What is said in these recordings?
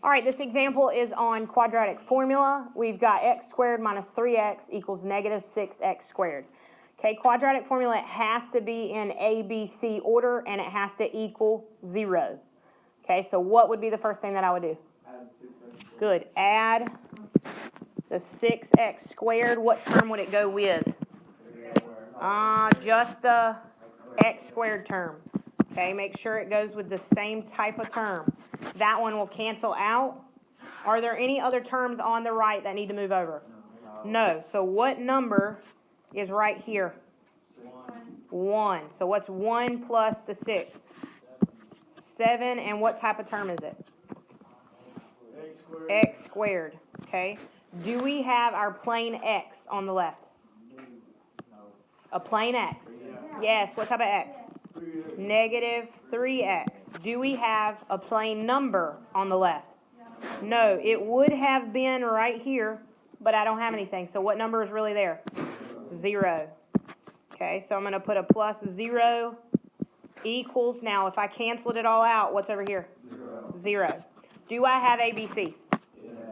All right, this example is on quadratic formula. We've got x squared minus 3x equals negative 6x squared. Okay, quadratic formula, it has to be in A, B, C order, and it has to equal 0. Okay, so what would be the first thing that I would do? Add 6x. Good. Add the 6x squared. What term would it go with? Just the x squared term. Okay, make sure it goes with the same type of term. That one will cancel out. Are there any other terms on the right that need to move over? No. So what number is right here? 1. So what's 1 plus the 6? 7. And what type of term is it? X squared. Okay. Do we have our plane x on the left? A plane x? Yes. What type of x? Negative 3x. Do we have a plane number on the left? No. It would have been right here, but I don't have anything. So what number is really there? 0. Okay, so I'm going to put a plus 0 equals. Now, if I canceled it all out, what's over here? 0. Do I have ABC?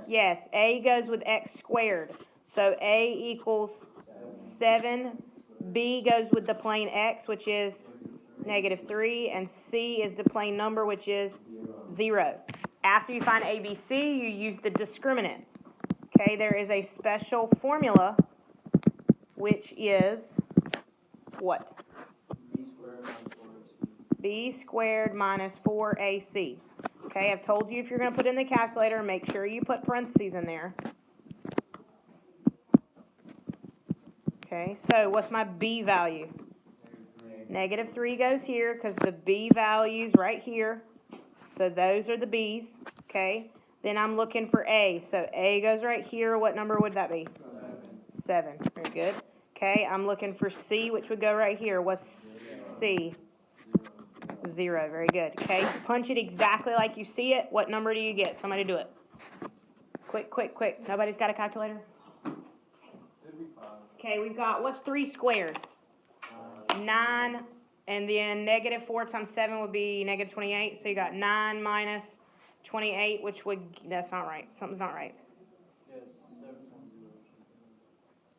Yes. A goes with x squared. So A equals 7. B goes with the plane x, which is negative 3. And C is the plane number, which is 0. After you find ABC, you use the discriminant. Okay, there is a special formula, which is what? B squared minus 4AC. Okay, I've told you if you're going to put in the calculator, make sure you put parentheses in there. Okay, so what's my B value? Negative 3 goes here because the B value's right here. So those are the B's. Okay, then I'm looking for A. So A goes right here. What number would that be? 7. Very good. Okay, I'm looking for C, which would go right here. What's C? 0. Very good. Okay, punch it exactly like you see it. What number do you get? Somebody do it. Quick, quick, quick. Nobody's got a calculator? Okay, we've got, what's 3 squared? 9, and then negative 4 times 7 would be negative 28. So you got 9 minus 28, which would, that's not right. Something's not right. Yes, 7 times 0.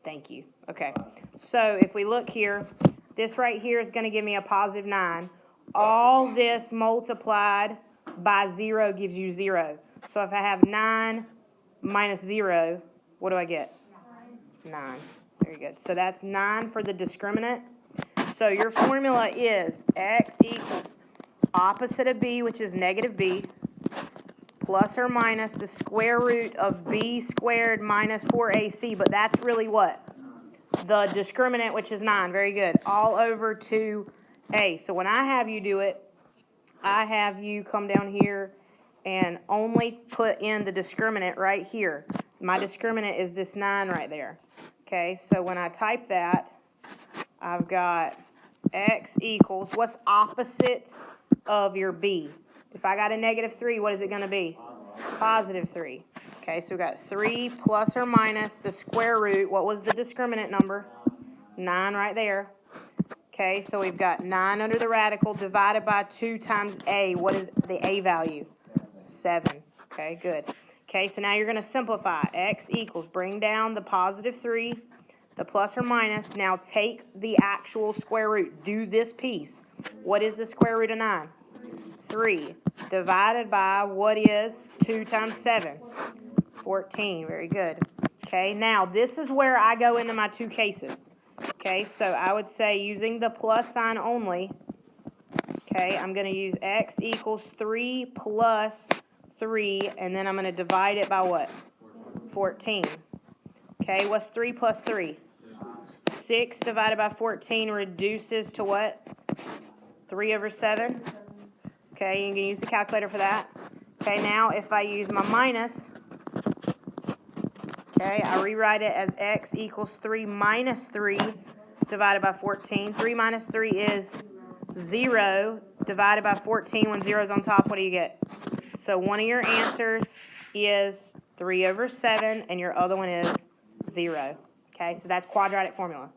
Thank you. Okay, so if we look here, this right here is going to give me a positive 9. All this multiplied by 0 gives you 0. So if I have 9 minus 0, what do I get? 9. Very good. So that's 9 for the discriminant. So your formula is x equals opposite of b, which is negative b, plus or minus the square root of b squared minus 4ac. But that's really what? The discriminant, which is 9. Very good. All over to a. So when I have you do it, I have you come down here and only put in the discriminant right here. My discriminant is this 9 right there. Okay, so when I type that, I've got x equals, what's opposite of your b? If I got a negative 3, what is it going to be? Positive 3. Okay, so we've got 3 plus or minus the square root. What was the discriminant number? 9 right there. Okay, so we've got 9 under the radical divided by 2 times a. What is the a value? 7. Okay, good. Okay, so now you're going to simplify. X equals, bring down the positive 3, the plus or minus. Now take the actual square root. Do this piece. What is the square root of 9? 3. Divided by what is 2 times 7? 14. Very good. Okay, now this is where I go into my two cases. Okay, so I would say using the plus sign only. Okay, I'm going to use x equals 3 plus 3, and then I'm going to divide it by what? 14. Okay, what's 3 plus 3? 6 divided by 14 reduces to what? 3 over 7. Okay, you can use the calculator for that. Okay, now if I use my minus, okay, I rewrite it as x equals 3 minus 3 divided by 14. 3 minus 3 is 0 divided by 14. When 0 is on top, what do you get? So one of your answers is 3 over 7, and your other one is 0. Okay, so that's quadratic formula.